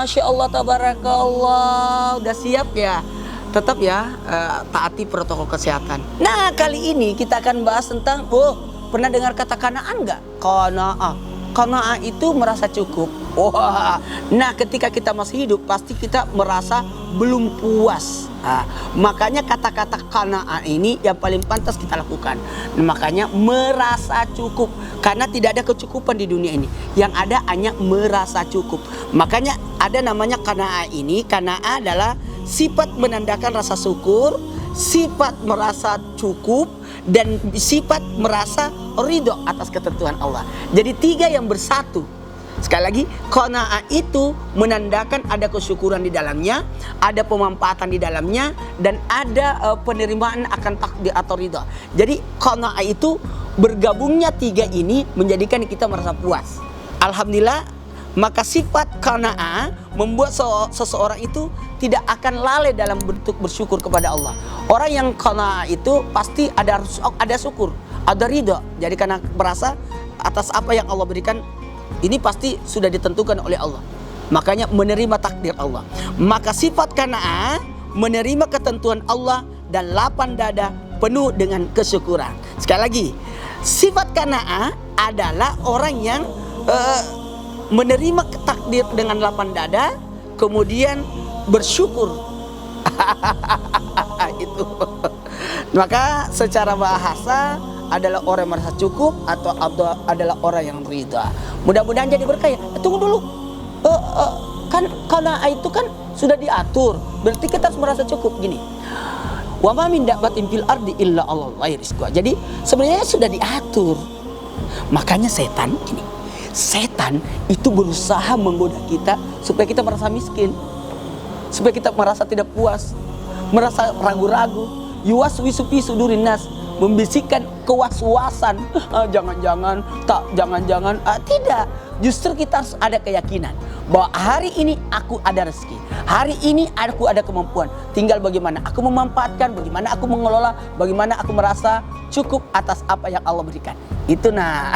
Masya Allah, tabarakallah. Udah siap ya? Tetap ya, taati protokol kesehatan. Nah, kali ini kita akan bahas tentang, pernah dengar kata qanaah nggak? Qanaah. Qanaah itu merasa cukup. Wah, nah ketika kita masih hidup pasti kita merasa belum puas. Nah, makanya kata-kata qanaah ini yang paling pantas kita lakukan. Nah, makanya merasa cukup, karena tidak ada kecukupan di dunia ini. Yang ada hanya merasa cukup. Makanya ada namanya qanaah ini. Qanaah adalah sifat menandakan rasa syukur, sifat merasa cukup, dan sifat merasa ridho atas ketentuan Allah. Jadi tiga yang bersatu. Sekali lagi, qanaah itu menandakan ada kesyukuran di dalamnya, ada pemanfaatan di dalamnya, dan ada penerimaan akan takdir atau ridho. Jadi qanaah itu bergabungnya tiga ini menjadikan kita merasa puas. Alhamdulillah, maka sifat qanaah membuat seseorang itu tidak akan lalai dalam bentuk bersyukur kepada Allah. Orang yang qanaah itu pasti ada syukur, ada ridho. Jadi karena merasa atas apa yang Allah berikan, ini pasti sudah ditentukan oleh Allah. Makanya menerima takdir Allah. Maka sifat qanaah menerima ketentuan Allah dan lapang dada penuh dengan kesyukuran. Sekali lagi, sifat qanaah adalah orang yang menerima takdir dengan lapang dada, kemudian bersyukur. Itu. Maka secara bahasa adalah orang yang merasa cukup atau adalah orang yang ridha. Mudah-mudahan jadi berkah ya. Tunggu dulu. Kan qanaah itu kan sudah diatur. Berarti kita harus merasa cukup gini. Wa ma min dabbatin fil ardi illa Allahi rizquha. Jadi sebenarnya sudah diatur. Makanya setan gini. Setan itu berusaha menggoda kita supaya kita merasa miskin, supaya kita merasa tidak puas, merasa ragu-ragu. Yuwaswisu fi sudurin nas, membisikkan kewaswasan. Jangan-jangan, tidak. Justru kita harus ada keyakinan bahwa hari ini aku ada rezeki, hari ini aku ada kemampuan. Tinggal bagaimana aku memanfaatkan, bagaimana aku mengelola, bagaimana aku merasa cukup atas apa yang Allah berikan. Itu nah.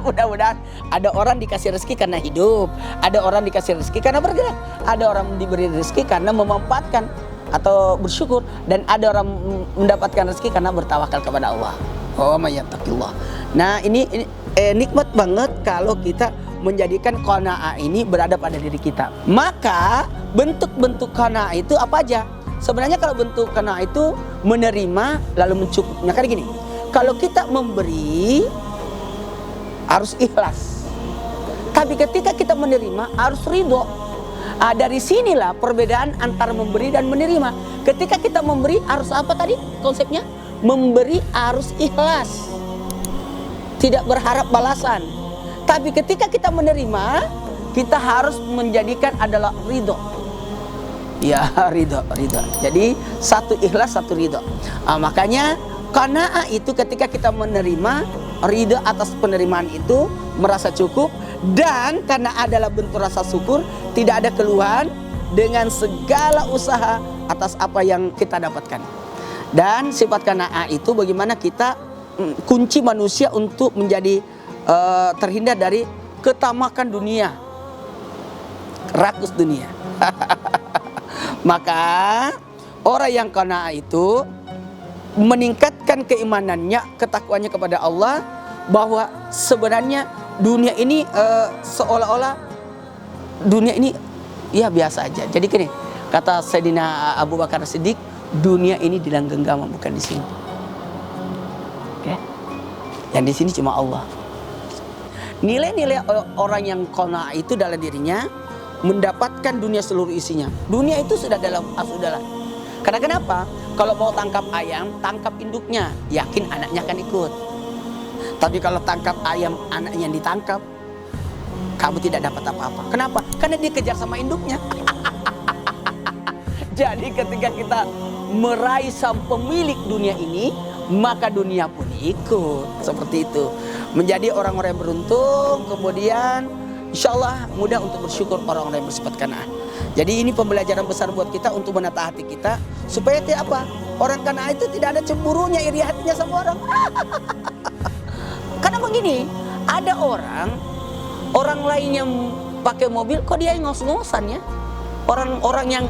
Mudah-mudahan ada orang dikasih rezeki karena hidup, ada orang dikasih rezeki karena bergerak, ada orang diberi rezeki karena memanfaatkan atau bersyukur, dan ada orang mendapatkan rezeki karena bertawakal kepada Allah. Oh mayyattaqillah. Nah ini nikmat banget kalau kita menjadikan qanaah ini berada pada diri kita. Maka bentuk-bentuk qanaah itu apa aja? Sebenarnya kalau bentuk qanaah itu menerima lalu mencukupi. Nah kayak gini, kalau kita memberi harus ikhlas, tapi ketika kita menerima harus ridho. Dari sinilah perbedaan antara memberi dan menerima. Ketika kita memberi harus apa tadi konsepnya? Memberi harus ikhlas, tidak berharap balasan. Tapi ketika kita menerima, kita harus menjadikan adalah ridho. Ya, ridho. Jadi satu ikhlas, satu ridho. Makanya qanaah itu ketika kita menerima, ridho atas penerimaan itu, merasa cukup, dan karena adalah bentuk rasa syukur, tidak ada keluhan dengan segala usaha atas apa yang kita dapatkan. Dan sifat qanaah itu bagaimana kita kunci manusia untuk menjadi terhindar dari ketamakan dunia, rakus dunia. Maka orang yang qanaah itu meningkatkan keimanannya, ketakwaannya kepada Allah, bahwa sebenarnya dunia ini seolah-olah dunia ini ya biasa aja. Jadi gini, kata Sayyidina Abu Bakar Siddiq, dunia ini di dalam genggaman, bukan di sini. Oke? Yang di sini cuma Allah. Nilai-nilai orang yang qanaah itu dalam dirinya mendapatkan dunia seluruh isinya. Dunia itu sudah dalam sudahlah. Karena kenapa? Kalau mau tangkap ayam, tangkap induknya, yakin anaknya akan ikut. Tapi kalau tangkap ayam, anaknya yang ditangkap, kamu tidak dapat apa-apa. Kenapa? Karena dia kejar sama induknya. Jadi ketika kita meraih sang pemilik dunia ini, maka dunia pun ikut. Seperti itu. Menjadi orang-orang yang beruntung, kemudian insya Allah mudah untuk bersyukur orang-orang yang bersifat qanaah. Jadi ini pembelajaran besar buat kita untuk menata hati kita, supaya tidak apa? Orang qanaah itu tidak ada cemburunya, iri hatinya sama orang. Karena begini, ada orang lain yang pakai mobil, kok dia yang ngos-ngosan ya? Orang-orang yang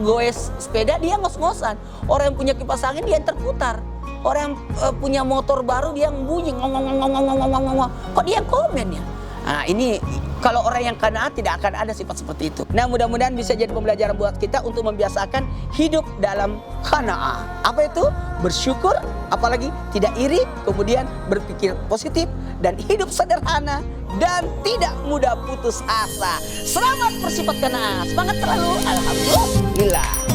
goes sepeda dia ngos-ngosan. Orang yang punya kipas angin dia yang terputar. Orang yang punya motor baru dia yang bunyi ngomong. Kok dia yang komen ya? Nah ini kalau orang yang qanaah tidak akan ada sifat seperti itu. Nah mudah-mudahan bisa jadi pembelajaran buat kita untuk membiasakan hidup dalam qanaah. Apa itu? Bersyukur, apalagi tidak iri, kemudian berpikir positif dan hidup sederhana dan tidak mudah putus asa. Selamat bersifat qanaah. Semangat terlalu. Alhamdulillah.